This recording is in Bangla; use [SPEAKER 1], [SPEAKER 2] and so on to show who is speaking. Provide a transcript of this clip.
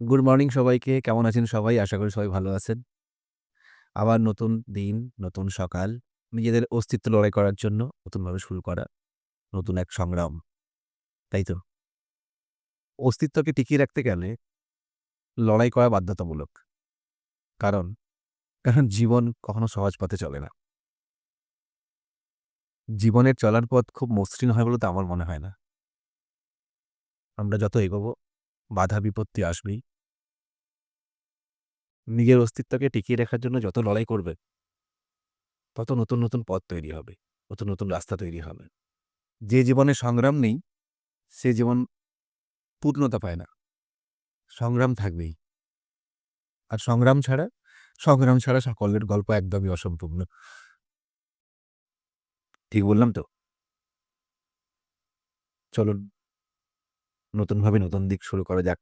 [SPEAKER 1] গুড মর্নিং সবাইকে। কেমন আছেন সবাই? আশা করি সবাই ভালো আছেন। আবার নতুন দিন, নতুন সকাল। নিজেদের অস্তিত্ব লড়াই করার জন্য নতুনভাবে শুরু করা, নতুন এক সংগ্রাম। তাই তো? অস্তিত্বকে টিকিয়ে রাখতে গেলে লড়াই করা বাধ্যতামূলক। কারণ, কারণ জীবন কখনো সহজ পথে চলে না। জীবনের চলার পথ খুব মসৃণ হয় বলে তো আমার মনে হয় না। আমরা যত এগোবো, বাধা বিপত্তি আসবেই। নিজের অস্তিত্বকে টিকিয়ে রাখার জন্য যত লড়াই করবে, তত নতুন, নতুন পথ তৈরি হবে। নতুন, নতুন রাস্তা তৈরি হবে। যে জীবনে সংগ্রাম নেই, সে জীবন পূর্ণতা পায় না। সংগ্রাম থাকবেই। আর সংগ্রাম ছাড়া সকলের গল্প একদমই অসম্পূর্ণ। ঠিক বললাম তো? চলুন নতুনভাবে নতুন দিক শুরু করা যাক।